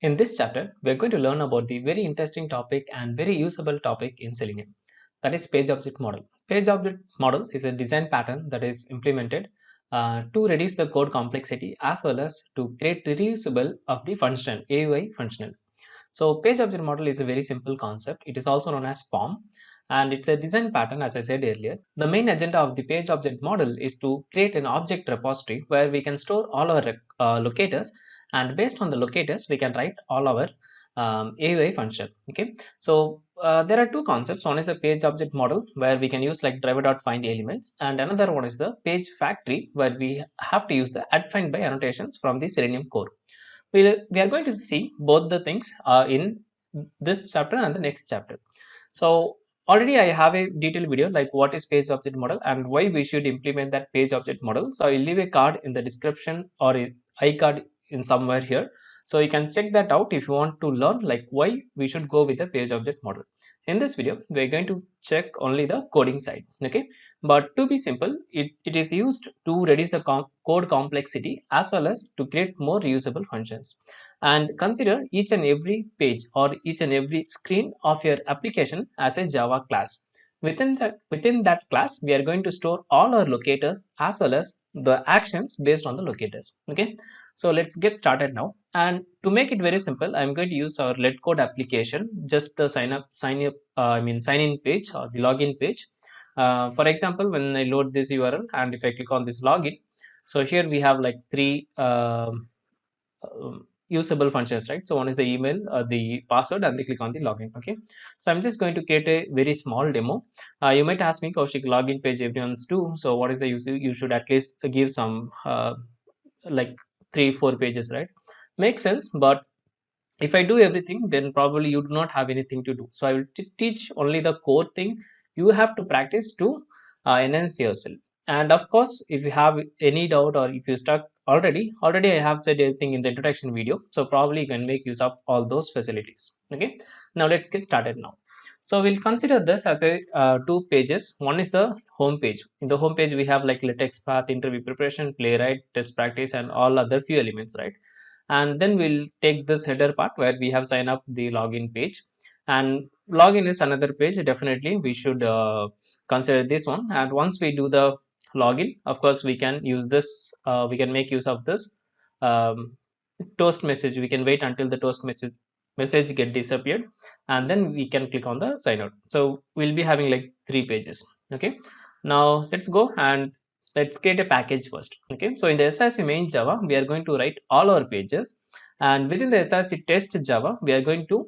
In this chapter, we are going to learn about the very interesting topic and very usable topic in Selenium, that is page object model. Page object model is a design pattern that is implemented to reduce the code complexity as well as to create reusable of the function AUI functional. So page object model is a very simple concept. It is also known as POM, and it's a design pattern as I said earlier. The main agenda of the page object model is to create an object repository where we can store all our locators, and based on the locators we can write all our AUI function. Okay, so there are two concepts. One is the page object model where we can use like driver.find elements, and another one is the page factory where we have to use the add find by annotations from the Selenium core. We are going to see both the things in this chapter and the next chapter. So already I have a detailed video like what is page object model and why we should implement that page object model. So I will leave a card in the description or a iCard in somewhere here, so you can check that out if you want to learn like why we should go with the page object model. In this video we are going to check only the coding side. Okay, but to be simple, it is used to reduce the code complexity as well as to create more reusable functions. And consider each and every page or each and every screen of your application as a Java class. Within that class we are going to store all our locators as well as the actions based on the locators. Okay, so let's get started now. And to make it very simple, I'm going to use our LetCode application, just the sign in page or the login page. For example, when I load this URL and if I click on this login, so here we have like three usable functions, right? So one is the email, the password, and they click on the login. Okay, so I'm just going to create a very small demo. You might ask me, Koushik, login page everyone's do, so what is the use? You should at least give some like 3-4 pages, right? Makes sense, but if I do everything, then probably you do not have anything to do. So I will teach only the core thing you have to practice to enhance yourself. And of course, if you have any doubt or if you stuck already I have said everything in the introduction video, so probably you can make use of all those facilities. Okay, now let's get started now. So we'll consider this as a two pages. One is the home page. In the home page we have like latex path, interview preparation, playwright, test practice, and all other few elements, right? And then we'll take this header part where we have sign up the login page, and login is another page. Definitely we should consider this one. And once we do the login, of course we can use this, we can make use of this toast message. We can wait until the toast message get disappeared, and then we can click on the sign out. So we'll be having like 3 pages. Okay, now let's go and let's create a package first. Okay, so in the SRC main Java we are going to write all our pages, and within the SRC test Java we are going to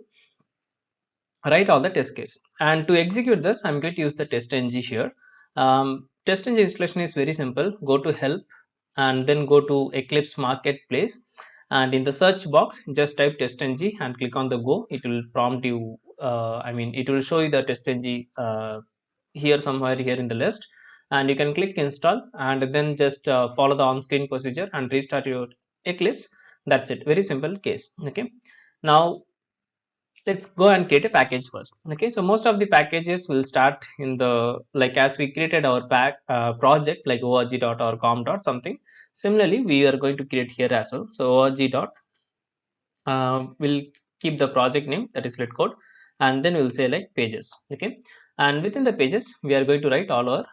write all the test case. And to execute this, I'm going to use the testNG here. TestNG installation is very simple. Go to help and then go to Eclipse Marketplace, and in the search box just type testNG and click on the go. It will prompt you, it will show you the testNG here somewhere here in the list, and you can click install and then just follow the on-screen procedure and restart your Eclipse. That's it, very simple case. Okay, now let's go and create a package first. Okay, so most of the packages will start in the, like as we created our project like org.com something, similarly we are going to create here as well. So org will keep the project name, that is LetCode, and then we'll say like pages. Okay, and within the pages we are going to write all our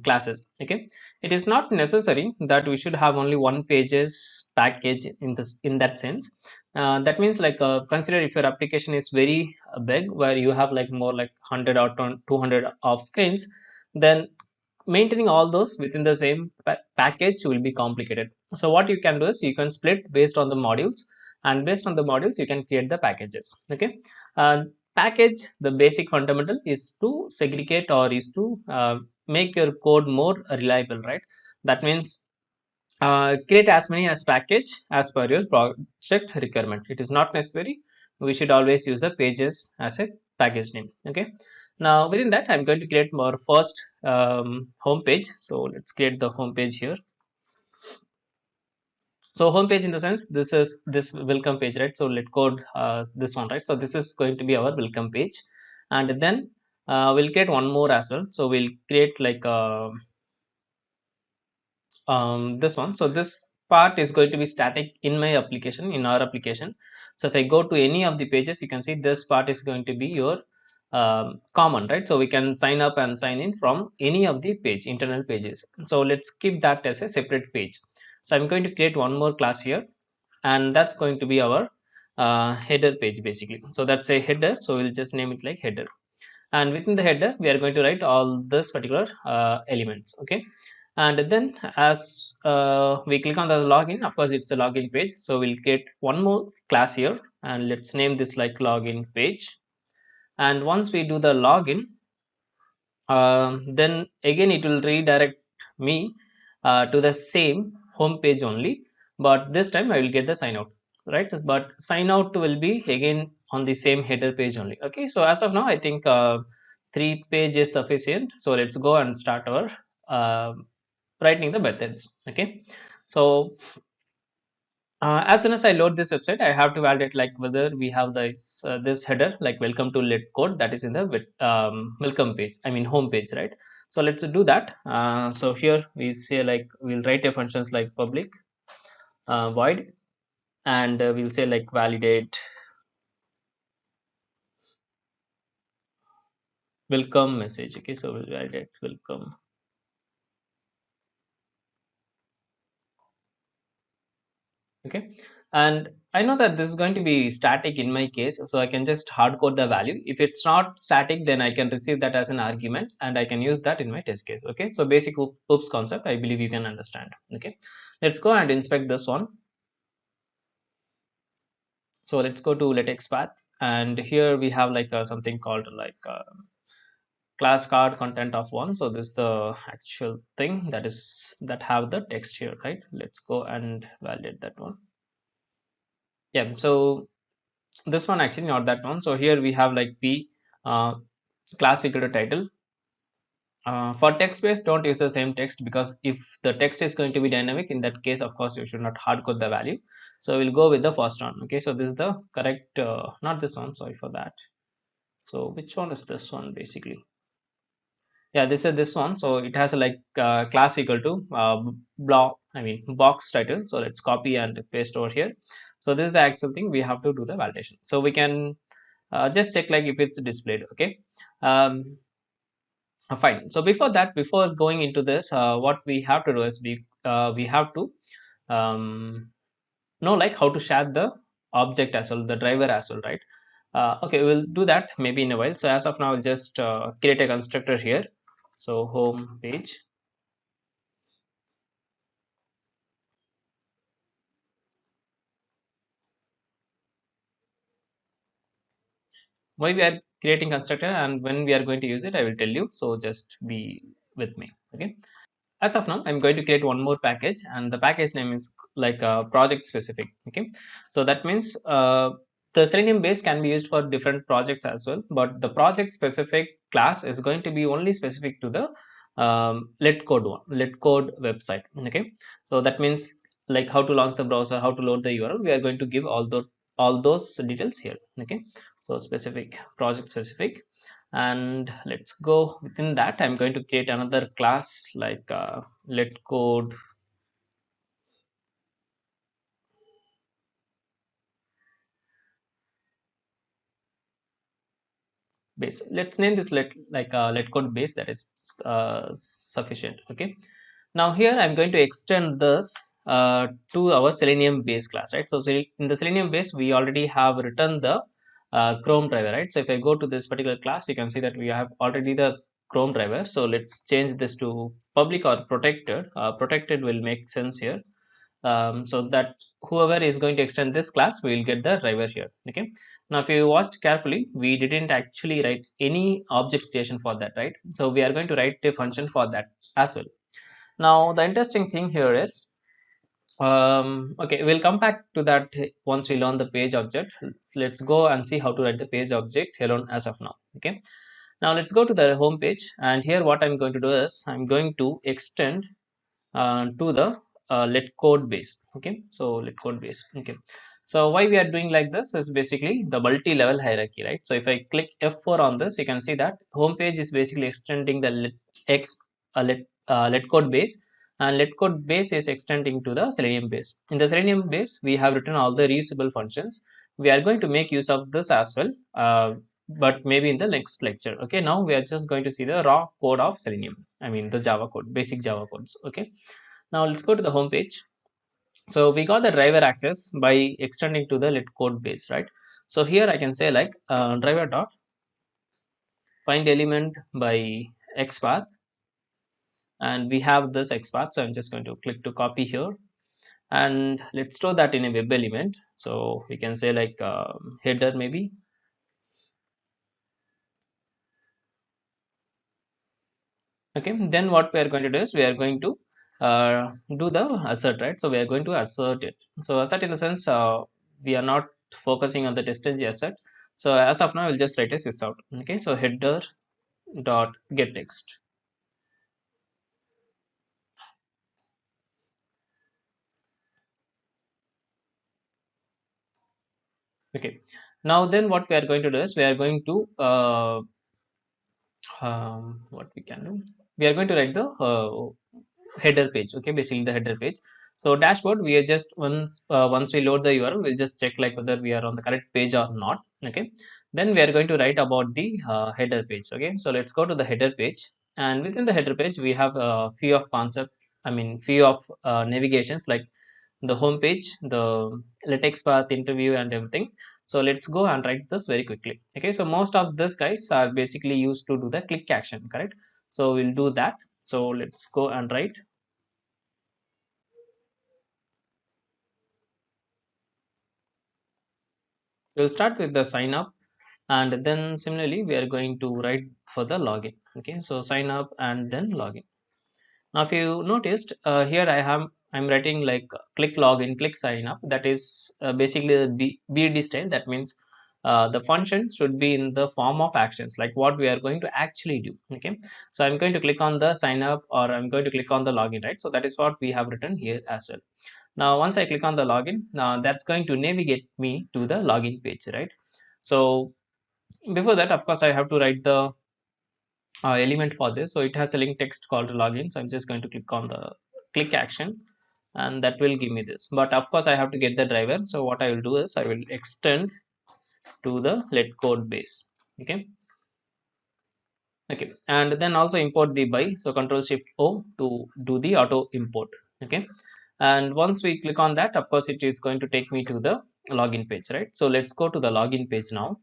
classes. Okay, it is not necessary that we should have only one pages package in that sense. That means like consider if your application is very big where you have like more like 100 or 200 of screens, then maintaining all those within the same package will be complicated. So what you can do is you can split based on the modules, and based on the modules you can create the packages. Okay, package, the basic fundamental is to segregate or is to make your code more reliable, right? That means create as many as package as per your project requirement. It is not necessary. We should always use the pages as a package name. Okay, now within that I'm going to create our first home page. So let's create the home page here. So home page in the sense this is this welcome page, right? So LetCode this one, right? So this is going to be our welcome page, and then we'll create one more as well. So we'll create like this one. So this part is going to be static in my application, in our application. So if I go to any of the pages, you can see this part is going to be your common, right? So we can sign up and sign in from any of the page, internal pages. So let's keep that as a separate page. So I'm going to create one more class here, and that's going to be our header page basically. So that's a header, so we'll just name it like header, and within the header we are going to write all this particular elements. Okay, and then as we click on the login, of course it's a login page, so we'll create one more class here, and let's name this like login page. And once we do the login, then again it will redirect me to the same home page only, but this time I will get the sign out, right? But sign out will be again on the same header page only. Okay, so as of now I think 3 pages is sufficient. So let's go and start our uh, writing the methods. Okay, so as soon as I load this website, I have to validate like whether we have this header like welcome to LetCode, that is in the welcome page, I mean home page, right? So let's do that. So here we say like we'll write a functions like public void, and we'll say like validate welcome message. Okay, so we'll validate welcome. Okay, and I know that this is going to be static in my case, so I can just hard code the value. If it's not static, then I can receive that as an argument and I can use that in my test case. Okay, so basic oops concept, I believe you can understand. Okay, let's go and inspect this one. So let's go to letx path, and here we have like something called like class card content of one. So this is the actual thing that have the text here, right? Let's go and validate that one. Yeah, so this one actually not that one. So here we have like p class equal to title. For text based, don't use the same text, because if the text is going to be dynamic, in that case of course you should not hard code the value. So we'll go with the first one. Okay, so this is the correct not this one, sorry for that. So which one is this one basically? Yeah, this is this one. So it has a like class equal to block, I mean box title. So let's copy and paste over here. So this is the actual thing we have to do the validation. So we can just check like if it's displayed. Okay, fine. So before that, before going into this, what we have to do is we have to know like how to share the object as well, the driver as well, right? Okay, we'll do that maybe in a while. So as of now, I'll just create a constructor here. So home page. Why we are creating constructor and when we are going to use it, I will tell you. So just be with me. Okay. As of now, I'm going to create one more package, and the package name is like project specific. Okay, so that means the Selenium base can be used for different projects as well, but the project specific class is going to be only specific to the LetCode website. Okay, so that means like how to launch the browser, how to load the URL, we are going to give all those details here. Okay, so specific, project specific, and let's go within that. I'm going to create another class like LetCode base. Let's name this LetCode base, that is sufficient. Okay, now here I'm going to extend this to our Selenium base class, right? So in the Selenium base we already have written the Chrome driver, right? So if I go to this particular class, you can see that we have already the Chrome driver. So let's change this to public or protected. Protected will make sense here, so that whoever is going to extend this class will get the driver here. Okay, now if you watched carefully, we didn't actually write any object creation for that, right? So we are going to write a function for that as well. Now the interesting thing here is okay, we'll come back to that once we learn the page object. So let's go and see how to write the page object here on as of now. Okay, now let's go to the home page, and here what I'm going to do is I'm going to extend to the LetCode base. Okay, so LetCode base. Okay, so why we are doing like this is basically the multi-level hierarchy, right? So if I click F4 on this, you can see that home page is basically extending the LetCode base and LetCode base is extending to the Selenium base. In the Selenium base, we have written all the reusable functions. We are going to make use of this as well, but maybe in the next lecture. Okay, now we are just going to see the raw code of Selenium. I mean the Java code, basic Java codes. Okay, now let's go to the home page. So we got the driver access by extending to the LetCode base, right? So here I can say like driver dot find element by XPath, and we have this XPath. So I'm just going to click to copy here, and let's store that in a web element. So we can say like header maybe. Okay, then what we are going to do is we are going to do the assert, right? So we are going to assert it. So assert in the sense we are not focusing on the testNG assert. So as of now we'll just write a sys out. Okay, so header dot get text. Okay, now then what we are going to do is we are going to what we can do, we are going to write the header page. Okay, basically the header page. So dashboard, we are just once we load the URL, we'll just check like whether we are on the correct page or not. Okay, then we are going to write about the header page. Okay, so let's go to the header page, and within the header page we have a few of concept, I mean few of navigations like the home page, the latex path, interview, and everything. So let's go and write this very quickly. Okay, so most of this guys are basically used to do the click action, correct? So we'll do that. So let's go and write. So we'll start with the sign up, and then similarly we are going to write for the login. Okay, so sign up and then login. Now if you noticed here I'm writing like click login, click sign up. That is basically the BD style. That means the function should be in the form of actions, like what we are going to actually do. Okay, so I'm going to click on the sign up, or I'm going to click on the login, right? So that is what we have written here as well. Now once I click on the login, now that's going to navigate me to the login page, right? So before that, of course, I have to write the element for this. So it has a link text called login. So I'm just going to click on the click action, and that will give me this. But of course I have to get the driver. So what I will do is I will extend to the LetCode base. Okay, okay, and then also import the by. So control shift O to do the auto import. Okay, and once we click on that, of course it is going to take me to the login page, right? So let's go to the login page now.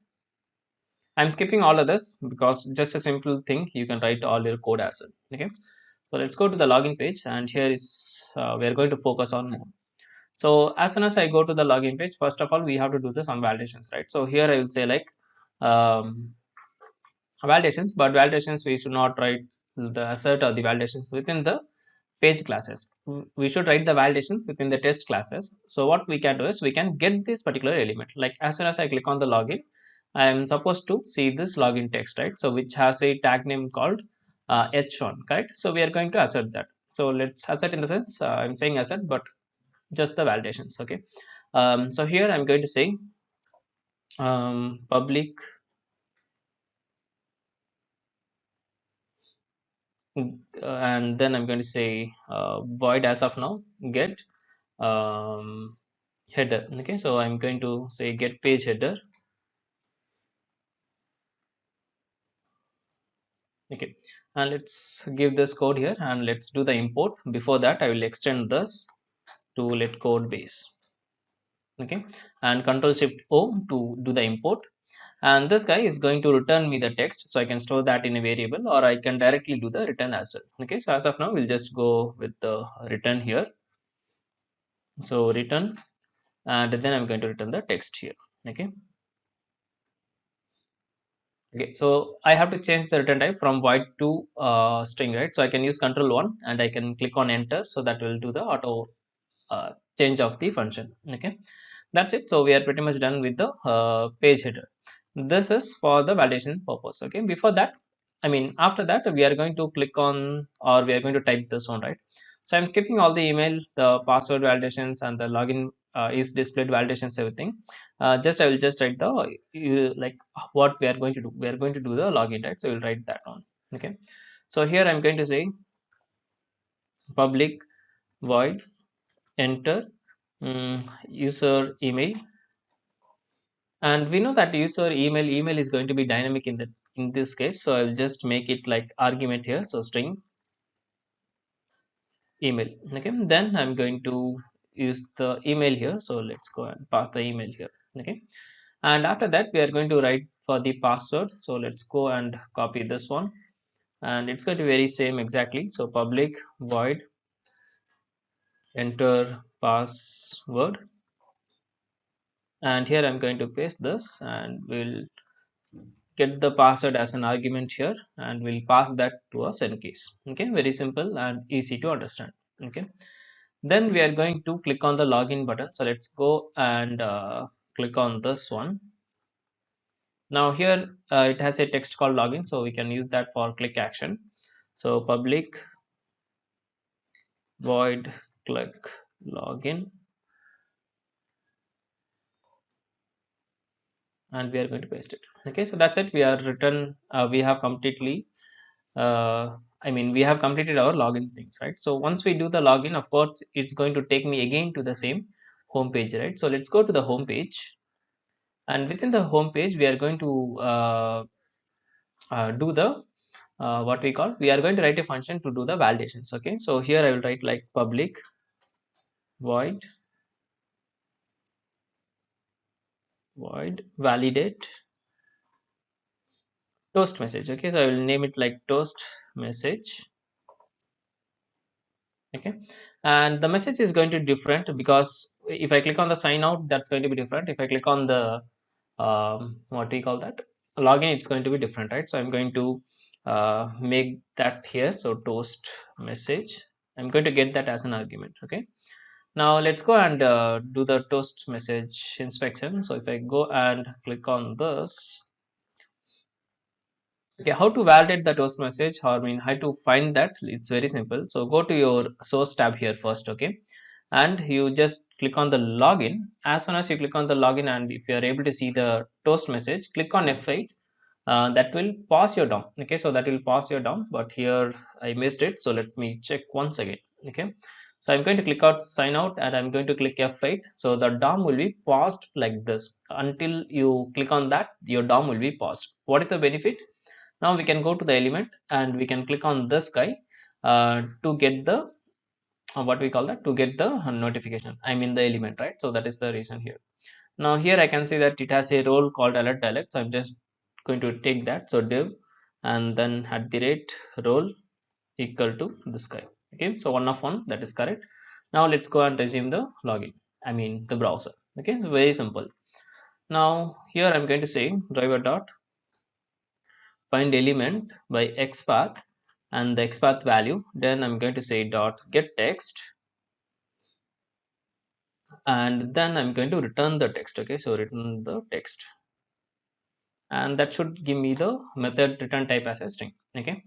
I'm skipping all of this because just a simple thing, you can write all your code as well. Okay, so let's go to the login page, and here is we are going to focus on more. So as soon as I go to the login page, first of all we have to do the some validations, right? So here I will say like validations, but validations we should not write the assert or the validations within the page classes. We should write the validations within the test classes. So what we can do is we can get this particular element. Like as soon as I click on the login, I am supposed to see this login text, right? So which has a tag name called h1, correct? So we are going to assert that. So let's assert in the sense I'm saying assert, but just the validations. Okay, so here I'm going to say public and then I'm going to say void as of now get header. Okay, so I'm going to say get page header. Okay, and let's give this code here, and let's do the import. Before that I will extend this to LetCode base. Okay, and control shift O to do the import, and this guy is going to return me the text. So I can store that in a variable, or I can directly do the return as well. Okay, so as of now we'll just go with the return here. So return, and then I'm going to return the text here. Okay, okay, so I have to change the return type from void to string, right? So I can use control 1 and I can click on enter, so that will do the auto change of the function. Okay, that's it. So we are pretty much done with the page header. This is for the validation purpose. Okay, before that, I mean after that, we are going to click on, or we are going to type this one, right? So I'm skipping all the email, the password validations, and the login is displayed validations, everything. Just I will just write the like what we are going to do. We are going to do the login, right? So we'll write that on. Okay, so here I'm going to say public void enter user email, and we know that user email is going to be dynamic in this case, so I'll just make it like argument here, so string email. Okay, then I'm going to use the email here, so let's go and pass the email here. Okay, and after that we are going to write for the password, so let's go and copy this one, and it's going to be very same exactly, so public void enter password, and here I'm going to paste this, and we'll get the password as an argument here, and we'll pass that to a send case. Okay, very simple and easy to understand. Okay, then we are going to click on the login button, so let's go and click on this one. Now here it has a text called login, so we can use that for click action. So public void click login, and we are going to paste it. Okay, so that's it, we are written, we have completely we have completed our login things, right? So once we do the login, of course it's going to take me again to the same home page, right? So let's go to the home page, and within the home page we are going to do the what we are going to write a function to do the validations. Okay, so here I will write like public void validate toast message. Okay, so I will name it like toast message. Okay, and the message is going to be different because if I click on the sign out, that's going to be different. If I click on the login, it's going to be different, right? So I'm going to make that here, so toast message, I'm going to get that as an argument. Okay, now let's go and do the toast message inspection. So if I go and click on this, okay, how to validate the toast message, or how to find that, it's very simple. So go to your source tab here first. Okay, and you just click on the login. As soon as you click on the login, and if you are able to see the toast message, click on F8. That will pause your DOM. Okay, so that will pause your DOM, but here I missed it, so let me check once again. Okay, so I'm going to click out sign out, and I'm going to click F8, so the DOM will be paused like this. Until you click on that, your DOM will be paused. What is the benefit? Now we can go to the element, and we can click on this guy to get the to get the notification, the element, right? So that is the reason here. Now here I can see that it has a role called alert dialect, so I'm just going to take that, so div and then at the rate role equal to this guy. Okay, so 1 of 1, that is correct. Now let's go and resume the login, the browser. Okay, so very simple. Now here I'm going to say driver dot find element by xpath and the xpath value, then I'm going to say dot get text, and then I'm going to return the text. Okay, so return the text, and that should give me the method return type as a string. Okay,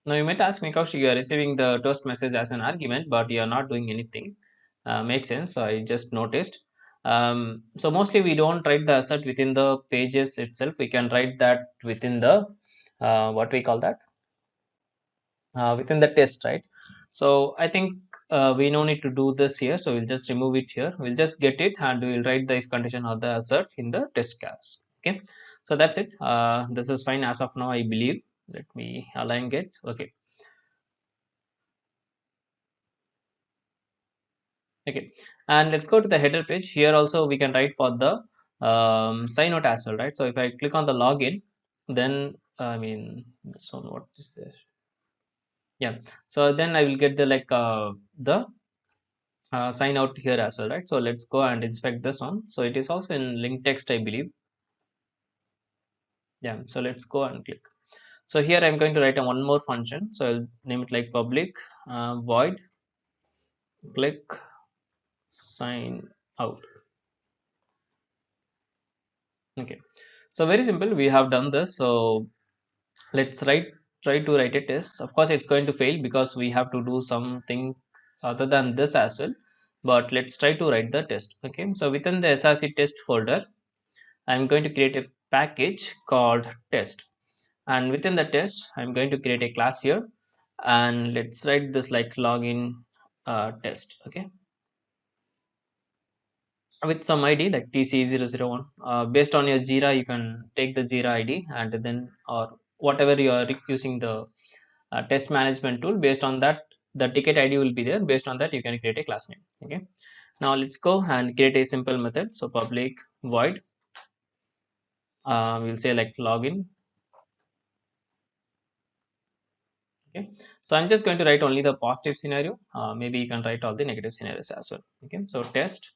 now you might ask me, Kaushik, you are receiving the toast message as an argument, but you are not doing anything. Makes sense, so I just noticed. So mostly we don't write the assert within the pages itself, we can write that within the within the test, right? So I think we no need to do this here, so we'll just remove it here, we'll just get it, and we'll write the if condition or the assert in the test class. Okay, so that's it. This is fine as of now, I believe. Let me align it. Okay, okay, and let's go to the header page. Here also we can write for the sign out as well, right? So if I click on the login, then this one, what is this? Yeah, so then I will get the the sign out here as well, right? So let's go and inspect this one. So it is also in link text, I believe. Yeah, so let's go and click. So here I'm going to write a one more function, so I'll name it like public void click sign out. Okay, so very simple, we have done this. So let's try to write a test. Of course it's going to fail because we have to do something other than this as well, but let's try to write the test. Okay, so within the src test folder, I'm going to create a package called test. and within the test I'm going to create a class here, and let's write this like login test. Okay, with some id like tc001. Based on your jira you can take the jira id, and then or whatever you are using the test management tool, based on that the ticket id will be there. Based on that you can create a class name. Okay, now let's go and create a simple method. So public void, we'll say like login. Okay, so I'm just going to write only the positive scenario. Maybe you can write all the negative scenarios as well. Okay, so test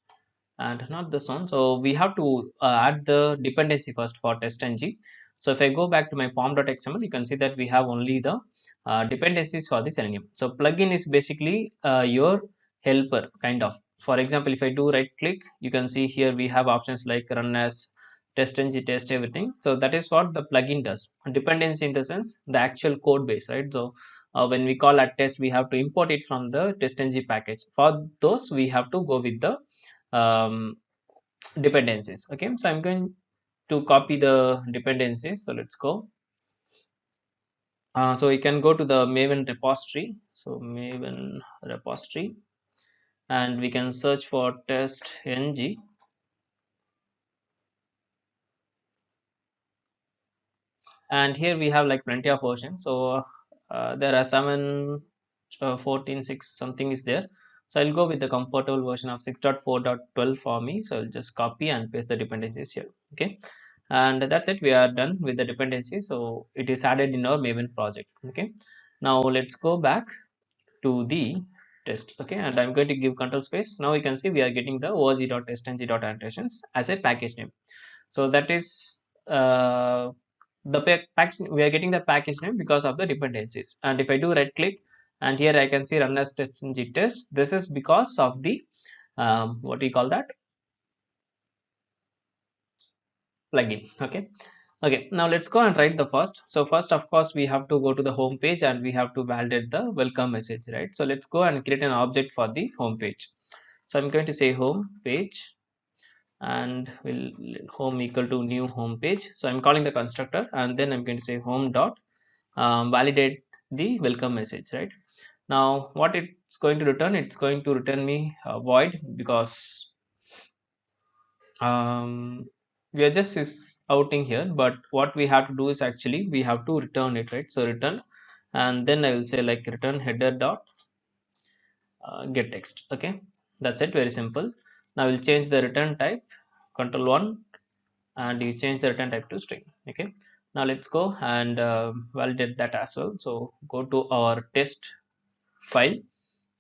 and not this one. So we have to add the dependency first for testNG. So if I go back to my pom.xml, you can see that we have only the dependencies for the Selenium. So plugin is basically your helper kind of. For example, if I do right click, you can see here we have options like run as testNG, test everything. So that is what the plugin does. Dependency in the sense the actual code base, right? So when we call a test, we have to import it from the testNG package. For those, we have to go with the um, dependencies. Okay, so I'm going to copy the dependencies. So let's go. So you can go to the Maven repository. So Maven repository, and we can search for testNG. And here we have like plenty of versions. So there are 7, 14, 6 something is there. So I'll go with the comfortable version of 6.4.12 for me. So I'll just copy and paste the dependencies here. Okay, and that's it. We are done with the dependency. So it is added in our Maven project. Okay, now let's go back to the test. Okay, and I'm going to give control space. Now you can see we are getting the org.testng.annotations as a package name. So that is the package. We are getting the package name because of the dependencies. And if I do right click, and here I can see run as testng test, this is because of the what do you call that, plugin. Okay, okay, now let's go and write the first. So first of course we have to go to the home page and we have to validate the welcome message, right? So let's go and create an object for the home page. So I'm going to say home page, and will home equal to new home page. So I'm calling the constructor, and then I'm going to say home dot validate the welcome message, right? Now what it's going to return, it's going to return me void, because we are just is outing here, but what we have to do is actually we have to return it, right? So return, and then I will say like return header dot get text. Okay, that's it, very simple. Now we'll change the return type, control 1, and you change the return type to string. Okay, now let's go and validate that as well. So go to our test file,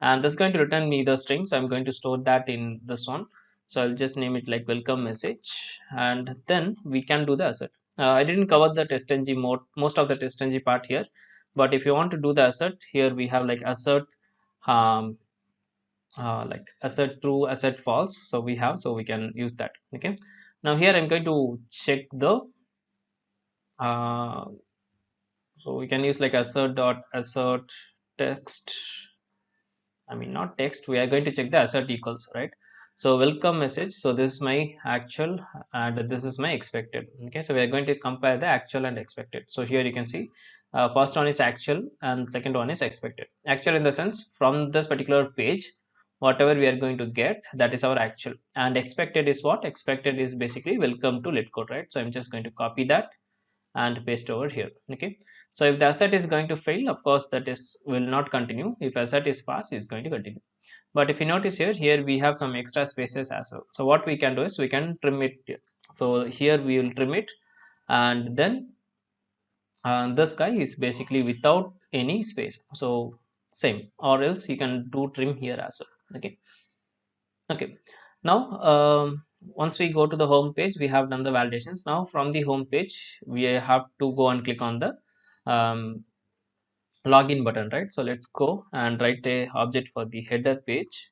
and that's going to return me the string. So I'm going to store that in this one. So I'll just name it like welcome message, and then we can do the asset. I didn't cover the testng mode, most of the testng part here, but if you want to do the asset, here we have like assert, um, like assert true, assert false. So we have, so we can use that. Okay, now here I'm going to check the uh, so we can use like assert dot assert text. I mean not text, we are going to check the assert equals, right? So welcome message, so this is my actual and this is my expected. Okay, so we are going to compare the actual and expected. So here you can see first one is actual and second one is expected. Actual in the sense from this particular page whatever we are going to get, that is our actual, and expected is what? Expected is basically welcome to LetCode, right? So I'm just going to copy that and paste over here. Okay, so if the asset is going to fail, of course that is will not continue. If asset is pass, is going to continue. But if you notice here we have some extra spaces as well. So what we can do is we can trim it here. So here we will trim it, and then this guy is basically without any space, so same, or else you can do trim here as well. Okay, okay, now once we go to the home page, we have done the validations. Now from the home page we have to go and click on the um, login button, right? So let's go and write a object for the header page,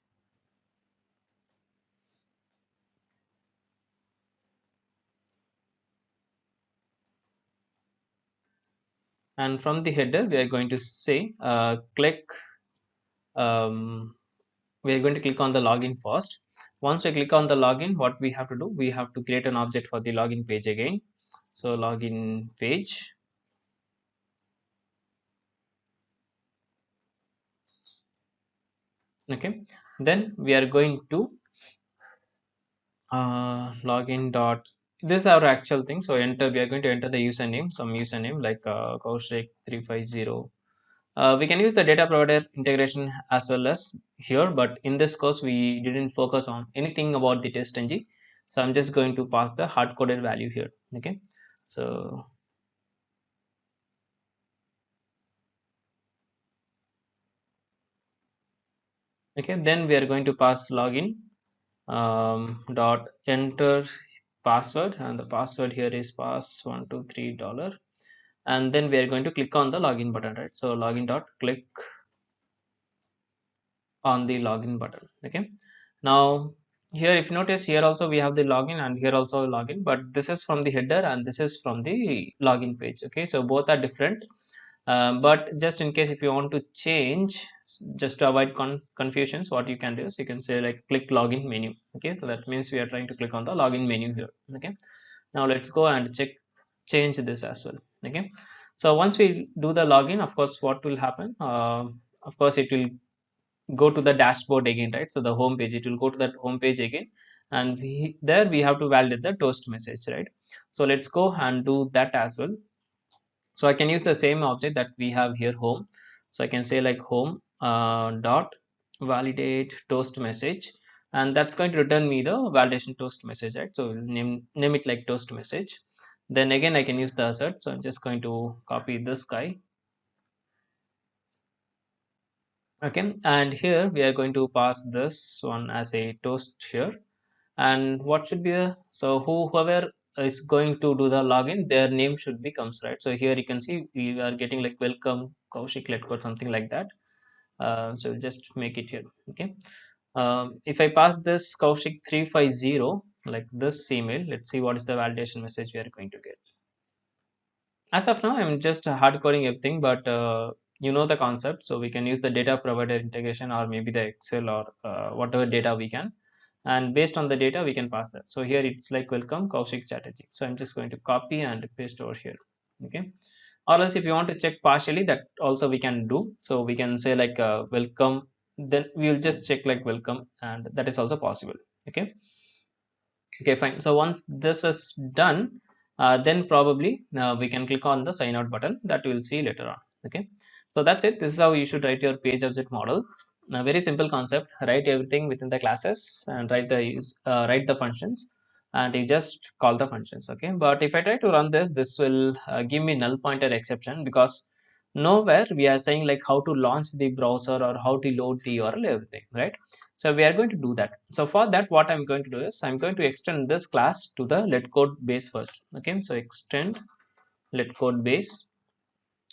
and from the header we are going to say click we are going to click on the login first. Once we click on the login, what we have to do, we have to create an object for the login page again. So login page, Okay, then we are going to login dot, this is our actual thing. So enter, we are going to enter the username, some username like Koushik 350. We can use the data provider integration as well as here, but in this course we didn't focus on anything about the testNG, so I'm just going to pass the hard coded value here. Okay, so okay, then we are going to pass login dot enter password, and the password here is pass 123 dollar, and then we are going to click on the login button, right? So login dot click on the login button. Okay, now here if you notice, here also we have the login and here also login, but this is from the header and this is from the login page. Okay, so both are different. But just in case if you want to change, just to avoid confusions, what you can do is you can say like click login menu. Okay, so that means we are trying to click on the login menu here. Okay, now let's go and change this as well. Okay, so once we do the login, of course what will happen, of course it will go to the dashboard again, right? So the home page, it will go to that home page again, and there we have to validate the toast message, right? So let's go and do that as well. So I can use the same object that we have here, home. So I can say like home dot validate toast message, and that's going to return me the validation toast message, right? So we'll name it like toast message. Then again I can use the assert, so I'm just going to copy this guy. Okay, and here we are going to pass this one as a toast here. And what should be the, so whoever is going to do the login, their name should be comes, right? So here you can see we are getting like welcome Koushik LetCode, something like that. So we'll just make it here. Okay, if I pass this Koushik 350 like this email, let's see what is the validation message we are going to get. As of now I'm just hard coding everything, but you know the concept, so we can use the data provider integration or maybe the Excel or whatever data we can, and based on the data we can pass that. So here it's like welcome Koushik Chatterjee, so I'm just going to copy and paste over here. Okay, or else if you want to check partially, that also we can do. So we can say like welcome, then we will just check like welcome, and that is also possible. Okay, okay, fine. So once this is done, then probably we can click on the sign out button, that we will see later on. Okay, so that's it. This is how you should write your page object model. A very simple concept. Write everything within the classes and write the functions, and you just call the functions. Okay, but if I try to run this will give me null pointer exception, because nowhere we are saying like how to launch the browser or how to load the URL, everything, right? So we are going to do that. So for that, what I'm going to do is I'm going to extend this class to the LetCode base first. Okay, so extend LetCode base,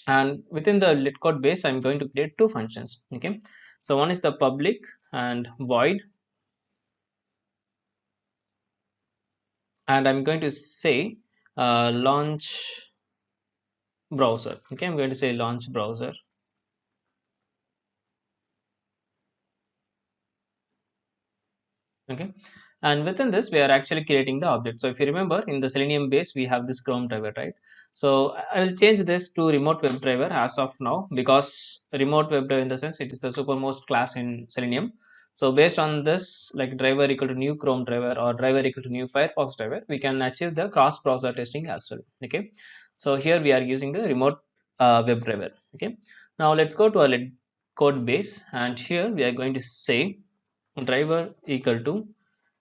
and within the LetCode base I'm going to create two functions. Okay, so one is the public and void, and I'm going to say launch browser. Okay, I'm going to say launch browser. Okay, and within this we are actually creating the object. So if you remember, in the Selenium base we have this Chrome driver, right? So I will change this to remote web driver as of now, because remote web driver, in the sense, it is the supermost class in Selenium. So based on this, like driver equal to new Chrome driver or driver equal to new Firefox driver, we can achieve the cross browser testing as well. Okay, so here we are using the remote web driver. Okay, now let's go to our code base, and here we are going to say driver equal to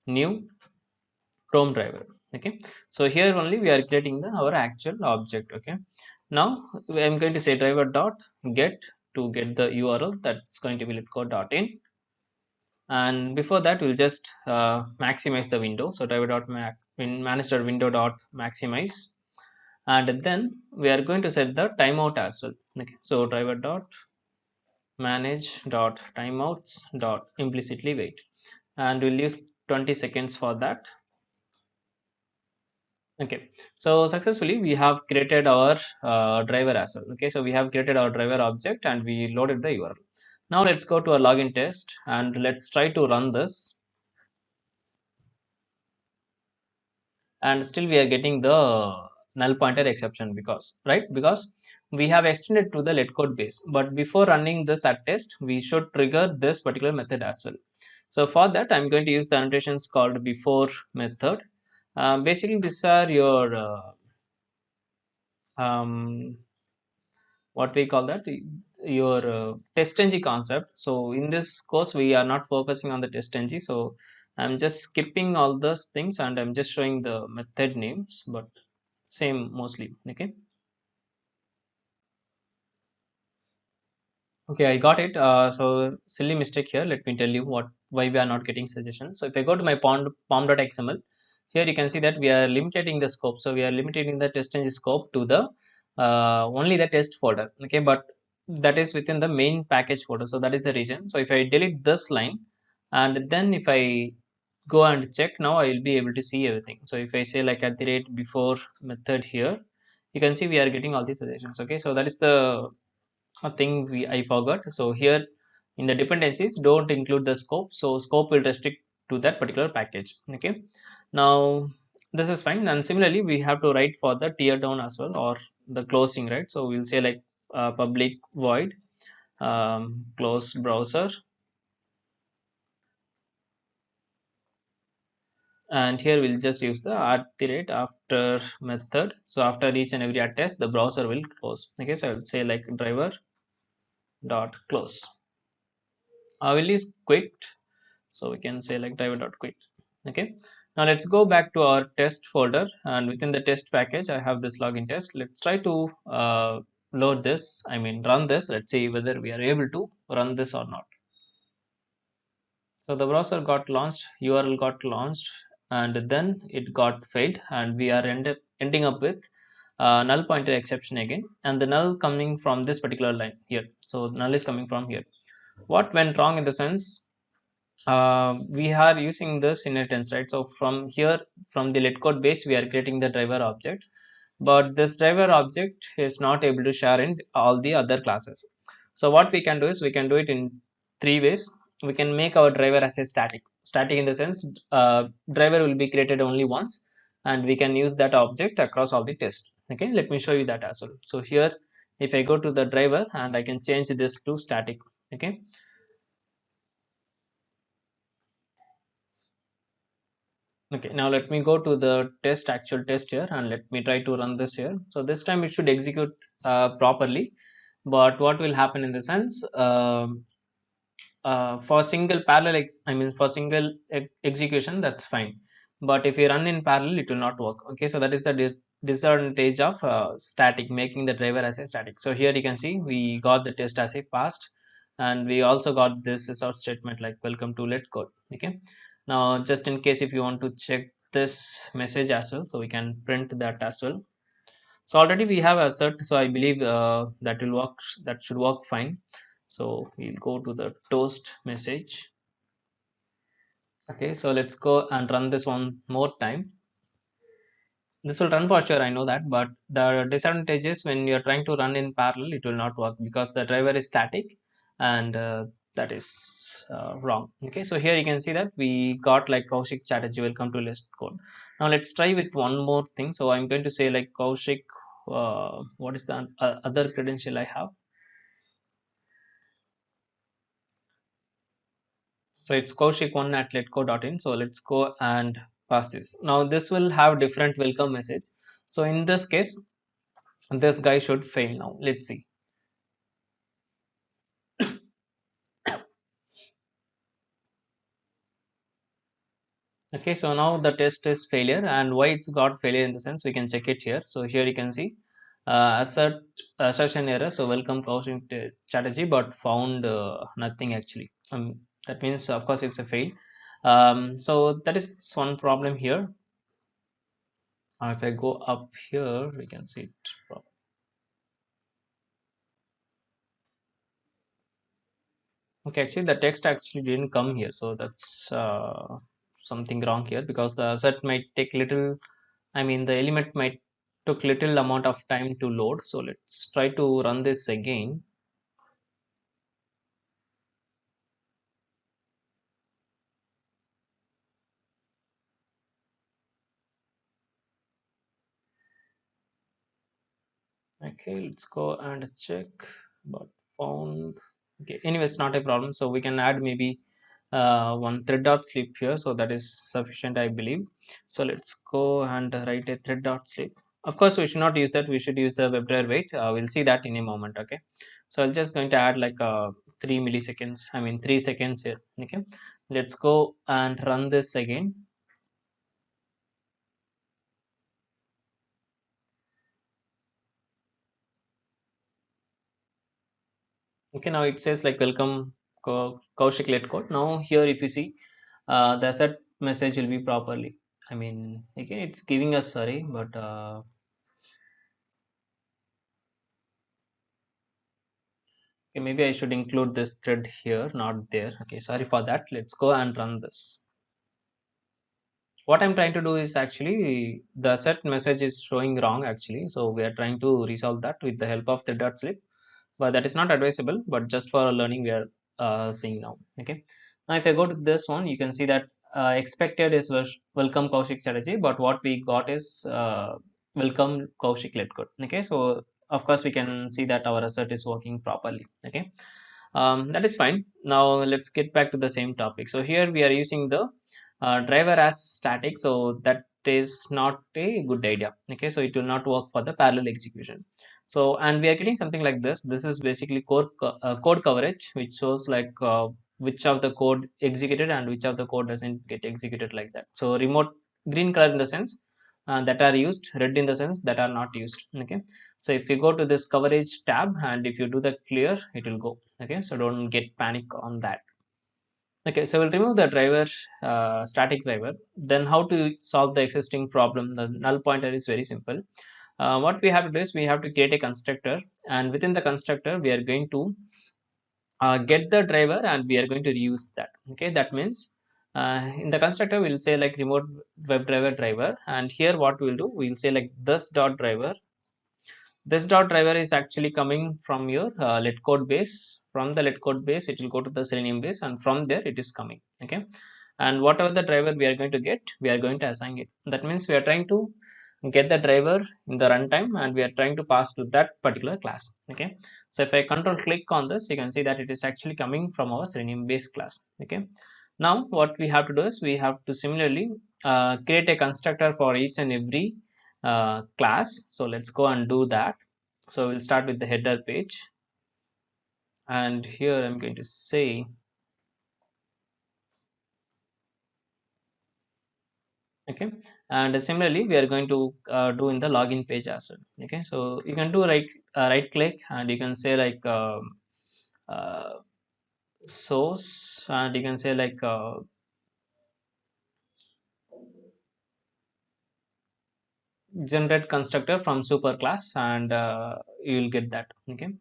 new Chrome driver. Okay, so here only we are creating our actual object. Okay, now I'm going to say driver dot get to get the URL, that's going to be letcode.in, and before that we'll just maximize the window. So driver dot manage window dot maximize, and then we are going to set the timeout as well. Okay, so driver dot manage dot timeouts dot implicitly wait, and we'll use 20 seconds for that. Okay, so successfully we have created our driver as well. Okay, so we have created our driver object and we loaded the URL. Now let's go to our login test and let's try to run this, and still we are getting the null pointer exception, because, right, because we have extended to the LetCode base, but before running this at test, we should trigger this particular method as well. So for that, I'm going to use the annotations called before method. Basically, these are your um, what we call that, your testNG concept. So in this course, we are not focusing on the testNG. So I'm just skipping all those things and I'm just showing the method names, but same mostly. Okay. Okay, I got it. So silly mistake here. Let me tell you what why we are not getting suggestions. So if I go to my pom.xml, here you can see that we are limiting the scope. So we are limiting the testNG scope to the only the test folder. Okay, but that is within the main package folder. So that is the reason. So if I delete this line and then if I go and check now, I will be able to see everything. So if I say like at the rate before method here, you can see we are getting all these suggestions. Okay, so that is the a thing I forgot. So here in the dependencies, don't include the scope. So scope will restrict to that particular package. Okay. Now this is fine. And similarly, we have to write for the tear down as well, or the closing, right? So we'll say like public void close browser, and here we'll just use the at the rate after method. So after each and every attest, the browser will close. Okay, so I'll say like driver dot close. I will use quit, so we can say like driver.quit. Okay, now let's go back to our test folder, and within the test package I have this login test. Let's try to load this, I mean run this. Let's see whether we are able to run this or not. So the browser got launched, URL got launched, and then it got failed, and we are ending up with null pointer exception again, and the null coming from this particular line here. So null is coming from here. What went wrong in the sense, we are using this inheritance, right? So from here, from the LetCode base, we are creating the driver object, but this driver object is not able to share in all the other classes. So what we can do is we can do it in three ways. We can make our driver as a static in the sense driver will be created only once, and we can use that object across all the tests. Okay, let me show you that as well. So here, if I go to the driver and I can change this to static. Okay, okay, now let me go to the actual test here, and let me try to run this here. So this time it should execute properly, but what will happen in the sense, for single parallel I mean for single execution, that's fine, but if you run in parallel it will not work. Okay, so that is the disadvantage of static, making the driver as a static. So here you can see we got the test as a passed, and we also got this sort statement like welcome to LetCode. Okay, now just in case if you want to check this message as well, so we can print that as well. So already we have assert, so I believe that will work, that should work fine. So we'll go to the toast message. Okay, so let's go and run this one more time. This will run for sure, I know that, but the disadvantage is when you're trying to run in parallel, it will not work because the driver is static, and that is wrong. Okay, so here you can see that we got like Koushik Chatterjee, welcome to LetCode. Now let's try with one more thing. So I'm going to say like Koushik, what is the other credential I have? So it's Koushik1 at letcode.in. So let's go and pass this. Now this will have different welcome message. So in this case, this guy should fail now. Let's see. Okay, so now the test is failure, and why it's got failure in the sense we can check it here. So here you can see assertion error. So welcome Koushik Chatterjee, but found nothing actually. That means of course it's a fail. So that is one problem here. If I go up here, we can see it. Okay, actually the text actually didn't come here, so that's something wrong here, because the set might take little, I mean the element might took little amount of time to load. So let's try to run this again. Okay, let's go and check, but found. Okay, anyways, not a problem. So we can add maybe one thread dot sleep here, so that is sufficient, I believe. So let's go and write a thread dot sleep. Of course, we should not use that, we should use the WebDriver wait. We'll see that in a moment. Okay, so I'm just going to add like 3 milliseconds, I mean 3 seconds here. Okay, let's go and run this again. Okay, now it says like welcome Koushik LetCode. Now here if you see, the asset message will be properly, I mean again it's giving us sorry, but okay, maybe I should include this thread here, not there. Okay, sorry for that. Let's go and run this. What I'm trying to do is actually the asset message is showing wrong actually, so we are trying to resolve that with the help of the dot slip, but that is not advisable, but just for learning we are seeing now. Okay, now if I go to this one, you can see that expected is welcome Koushik strategy, but what we got is welcome Koushik letcode. Okay, so of course we can see that our asset is working properly. Okay, that is fine. Now let's get back to the same topic. So here we are using the driver as static, so that is not a good idea. Okay, so it will not work for the parallel execution. So and we are getting something like this is basically code coverage, which shows like which of the code executed and which of the code doesn't get executed, like that. So remote green color in the sense that are used, red in the sense that are not used. Okay, so if you go to this coverage tab and if you do the clear, it will go. Okay, so don't get panic on that. Okay, so we'll remove the driver, static driver. Then how to solve the existing problem? The null pointer is very simple. What we have to do is we have to create a constructor, and within the constructor we are going to get the driver and we are going to reuse that. Okay, that means in the constructor we'll say like remote WebDriver driver, and here what we'll do, we'll say like this dot driver. This dot driver is actually coming from your LetCode base. From the LetCode base, it will go to the Selenium base, and from there it is coming. Okay, and whatever the driver we are going to get, we are going to assign it. That means we are trying to get the driver in the runtime, and we are trying to pass to that particular class. Okay, so if I control click on this, you can see that it is actually coming from our Selenium base class. Okay, now what we have to do is we have to similarly create a constructor for each and every class. So let's go and do that. So we'll start with the header page, and here I'm going to say, okay, and similarly we are going to do in the login page as well. Okay, so you can do right click and you can say like uh, source, and you can say like generate constructor from superclass, and you will get that. Okay,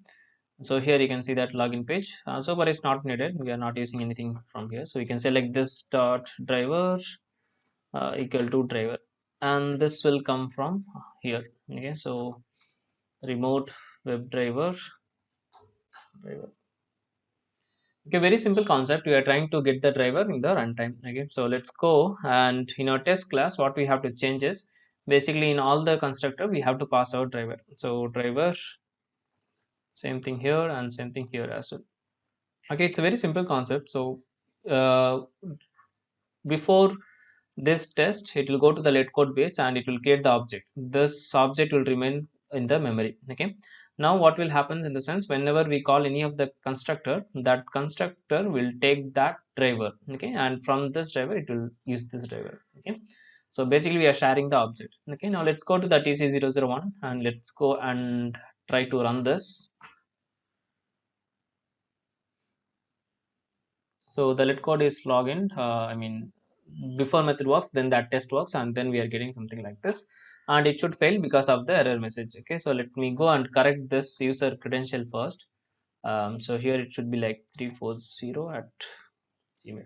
so here you can see that login page, super is not needed, we are not using anything from here. So you can select this dot driver equal to driver, and this will come from here. Okay, so remote web driver. Okay, very simple concept. We are trying to get the driver in the runtime. Okay, so let's go, and in our test class what we have to change is basically in all the constructor we have to pass out driver. So driver, same thing here and same thing here as well. Okay, it's a very simple concept. So uh, before this test, it will go to the LetCode base and it will create the object. This object will remain in the memory. Okay, now what will happen in the sense, whenever we call any of the constructor, that constructor will take that driver. Okay, and from this driver it will use this driver. Okay, so basically we are sharing the object. Okay, now let's go to the tc001 and let's go and try to run this. So the let code is login. I mean, before method works, then that test works, and then we are getting something like this, and it should fail because of the error message. Okay, so let me go and correct this user credential first. So here it should be like 340 at Gmail.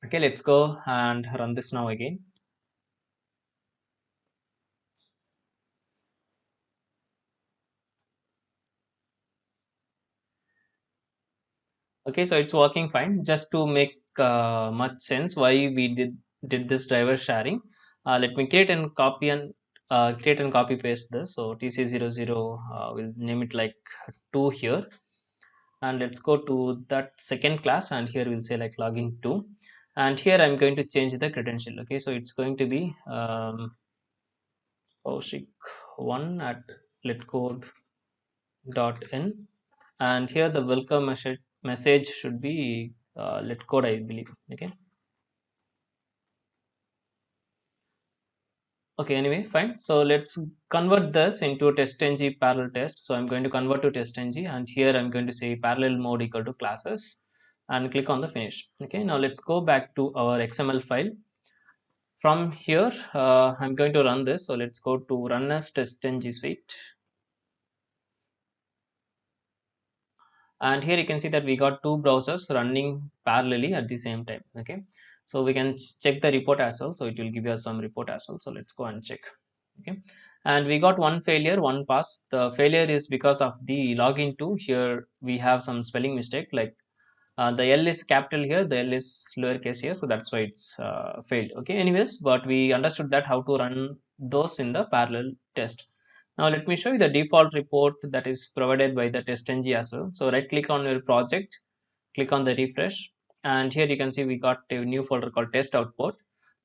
Okay, let's go and run this now again. Okay, so it's working fine. Just to make much sense why we did this driver sharing, let me create and copy and create and copy paste this. So tc00, we'll name it like 2 here, and let's go to that second class, and here we'll say like login 2, and here I'm going to change the credential. Okay, so it's going to be Koushik 1 at letcode.in, and here the welcome message should be letcode, I believe. Okay, anyway, fine. So let's convert this into a testNG parallel test. So I'm going to convert to testNG, and here I'm going to say parallel mode equal to classes, and click on the finish. Okay, now let's go back to our XML file. From here, I'm going to run this. So let's go to run as testNG suite. And here you can see that we got two browsers running parallelly at the same time. Okay, so we can check the report as well, so it will give us some report as well. So let's go and check. Okay, and we got one failure, one pass. The failure is because of the login to. Here we have some spelling mistake, like the L is capital here, the L is lowercase here, so that's why it's failed. Okay, anyways, but we understood that how to run those in the parallel test. Now let me show you the default report that is provided by the testng as well. So right click on your project, click on the refresh, and here you can see we got a new folder called test output.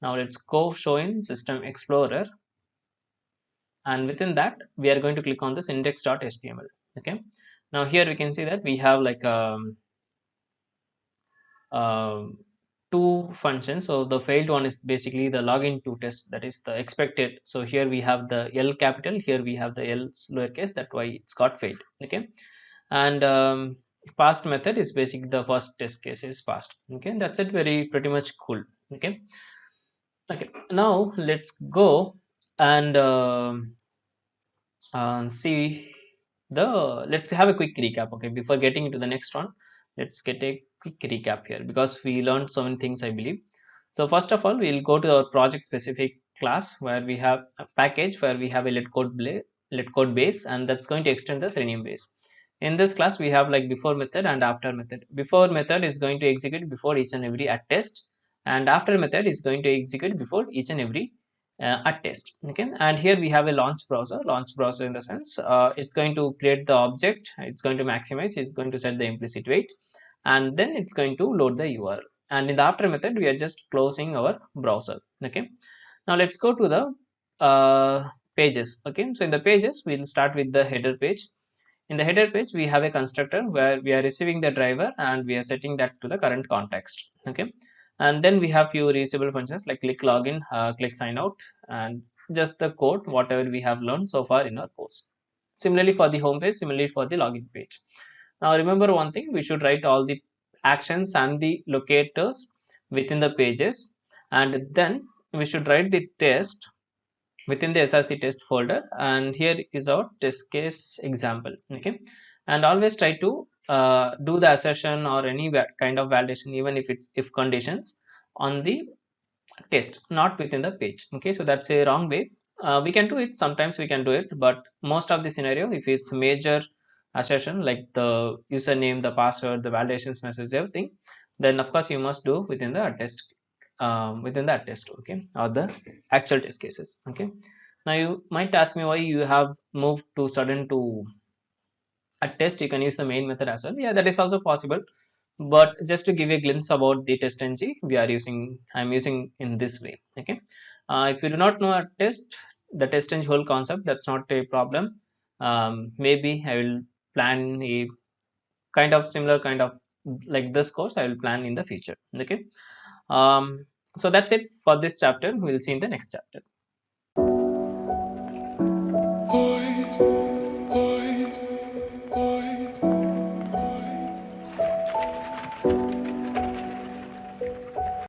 Now let's go show in system explorer, and within that we are going to click on this index.html. Okay, now here we can see that we have like um, two functions. So the failed one is basically the login to test, that is the expected. So here we have the L capital, here we have the L lowercase, that's why it's got failed. Okay, and passed method is basically the first test case is passed. Okay, that's it, very pretty much cool. Okay, okay, now let's go and see the, let's have a quick recap. Okay, before getting into the next one, let's get a quick recap here, because we learned so many things, I believe. So first of all, we'll go to our project specific class, where we have a package where we have a letcode base, and that's going to extend the Selenium base. In this class we have like before method and after method. Before method is going to execute before each and every at test, and after method is going to execute before each and every at test. Okay, and here we have a launch browser in the sense it's going to create the object, it's going to maximize, it's going to set the implicit weight, and then it's going to load the URL, and in the after method we are just closing our browser. Okay, now let's go to the pages. Okay, so in the pages we'll start with the header page. In the header page we have a constructor where we are receiving the driver, and we are setting that to the current context. Okay, and then we have few reusable functions like click login, click sign out, and just the code whatever we have learned so far in our course. Similarly for the home page, similarly for the login page. Now remember one thing, we should write all the actions and the locators within the pages, and then we should write the test within the src test folder, and here is our test case example. Okay, and always try to do the assertion or any kind of validation, even if it's if conditions, on the test, not within the page. Okay, so that's a wrong way. We can do it sometimes, we can do it, but most of the scenario, if it's major assertion like the username, the password, the validations message, everything, then of course you must do within the test, within that test. Okay, or the actual test cases. Okay, now you might ask me why you have moved to sudden to a test. You can use the main method as well. Yeah, that is also possible, but just to give you a glimpse about the testng, I'm using in this way. Okay, if you do not know a test, the testng whole concept, that's not a problem. Maybe I will plan a kind of similar kind of like this course, I will plan in the future. Okay, so that's it for this chapter. We'll see in the next chapter.